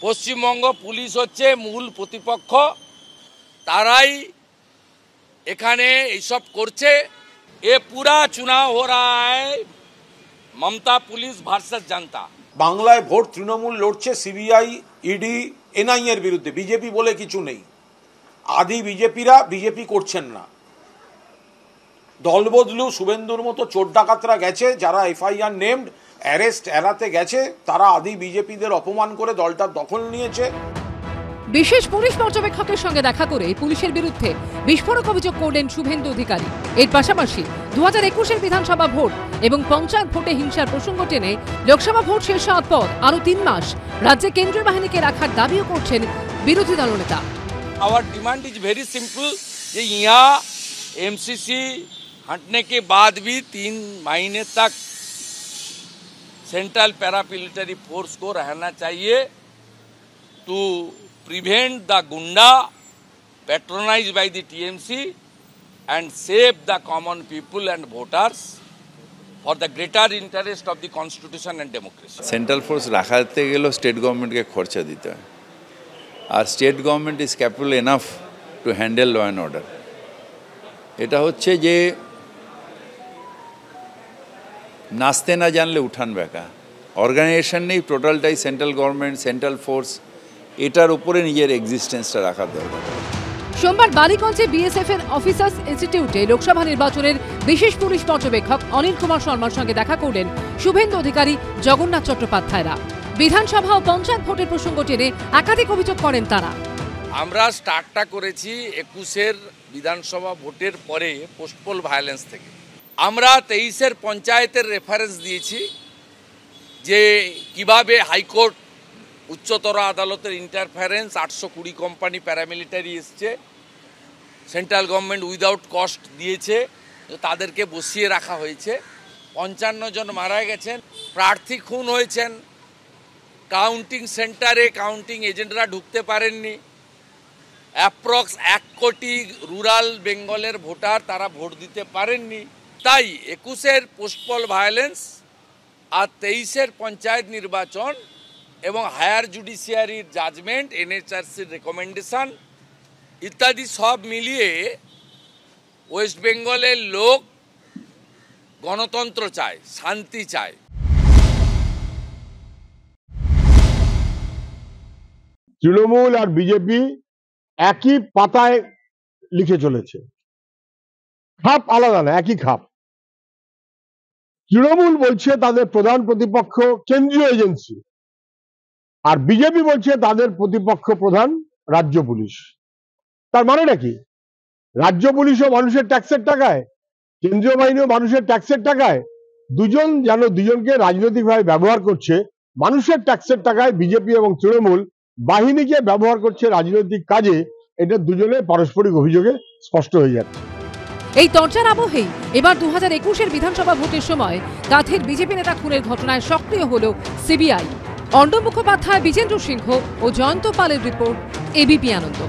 Paschimbanga police হচ্ছে মূল প্রতিপক্ষ, তারাই এখানে এইসব করছে। ये पूरा चुनाव हो रहा है ममता पुलिस वर्सेस जनता। বাংলায় ভোট তৃণমূল লড়ছে সিবিআই, ইডি, এনআইএ এর বিরুদ্ধে, বিজেপি বলে কিছু নেই। আদি বিজেপিরা বিজেপি করছেন না, দলবদলু শুভেন্দুর মতো চোর ডাকাতরা গেছে, যারা এফআইআর নেমড অ্যারেস্ট এড়াতে গেছে, তারা আদি বিজেপিদের অপমান করে দলটার দখল নিয়েছে। বিশেষ পুলিশ পর্যবেক্ষকের সঙ্গে দেখা করে পুলিশের বিরুদ্ধে বিস্ফোরক অভিযোগ করলেন শুভেন্দু অধিকারী। এর পাশাপাশি 2021-এর বিধানসভা ভোট এবং পঞ্চায়েত ভোটে হিংসার প্রসঙ্গ টেনে লোকসভা ভোট শেষ হওয়ার পর আরো 3 মাস রাজ্যে কেন্দ্রীয় বাহিনীকে রাখার দাবিও করছেন বিরোধী দলনেতা। Our demand is very simple कि यहाँ एमसीसी हटने के बाद भी 3 महीने तक सेंट्रल पैरामिलिट्री फोर्स को रहना चाहिए to prevent the gunda patronized by the TMC and save the common people and voters for the greater interest of the constitution and democracy. Central force রাখাতে গেলেও স্টেট গভর্নমেন্টকে খরচা দিতে হয়, আর state government is capable enough to handle law and order. এটা হচ্ছে যে নাচতে না জানলে উঠান বেঁকা, অর্গানাইজেশন নেই, টোটালটাই সেন্ট্রাল গভর্নমেন্ট, সেন্ট্রাল ফোর্স, এটার উপরে নিজের এক্সিস্টেন্সটা রাখার দরকার। সোমবার বালিগঞ্জে বিএসএফ এর অফিসার্স ইনস্টিটিউটে লোকসভা নির্বাচনের বিশেষ পুলিশ পর্যবেক্ষক অনিল কুমার শর্মার সঙ্গে দেখা করলেন শুভেন্দু অধিকারী, জগন্নাথ চট্টোপাধ্যায়রা। বিধানসভা ও পঞ্চায়েত ভোটের প্রসঙ্গ টেনে একাধিক অভিযোগ করেন তারা। আমরা স্টার্টটা করেছি 21-এর বিধানসভা ভোটের পরে পোস্টপোল ভায়োলেন্স থেকে। আমরা 23-এর পঞ্চায়েতের রেফারেন্স দিয়েছি যে কিভাবে হাইকোর্ট, উচ্চতর আদালতের ইন্টারফারেন্স, 820 কোম্পানি প্যারামিলিটারি এসছে, সেন্ট্রাল গভর্নমেন্ট উইদাউট কস্ট দিয়েছে, তাদেরকে বসিয়ে রাখা হয়েছে। 55 জন মারা গেছেন, প্রার্থী খুন হয়েছেন, কাউন্টিং সেন্টারে কাউন্টিং এজেন্টরা ঢুকতে পারেননি, অ্যাপ্রক্স 1 কোটি রুরাল বেঙ্গলের ভোটার তারা ভোট দিতে পারেননি। তাই 21-এর পোস্টপোল ভায়োলেন্স আর 23-এর পঞ্চায়েত নির্বাচন এবং হায়ার জুডিশিয়ারির জাজমেন্ট, এনএচআরসির রেকমেন্ডেশন ইত্যাদি সব মিলিয়ে ওয়েস্ট বেঙ্গলের লোক গণতন্ত্র চায়, শান্তি চায়। তৃণমূল আর বিজেপি একই পাতায় লিখে চলেছে, খাপ আলাদা না, একই খাপ। তৃণমূল বলছে তাদের প্রধান প্রতিপক্ষ কেন্দ্রীয় এজেন্সি, আর বিজেপি বলছে তাদের প্রতিপক্ষ প্রধান রাজ্য পুলিশ। তার মানেটা কি? রাজ্য পুলিশও মানুষের ট্যাক্সের টাকায়, কেন্দ্রীয় বাহিনীও মানুষের ট্যাক্সের টাকায়, দুজন যেন দুজনকে রাজনৈতিকভাবে ব্যবহার করছে। মানুষের ট্যাক্সের টাকায় বিজেপি এবং তৃণমূল বাহিনীকে ব্যবহার করছে রাজনৈতিক কাজে। এটা দুজনের পারস্পরিক অভিযোগে স্পষ্ট হয়ে যাচ্ছে। এই চর্চার আবহেই এবার 2021-এর বিধানসভা ভোটের সময় কাঁথের বিজেপি নেতা খুনের ঘটনায় সক্রিয় হল সিবিআই। অর্ণব মুখোপাধ্যায়, বিজেন্দ্র সিংহ ও জয়ন্ত পালের রিপোর্ট, এবিপি আনন্দ।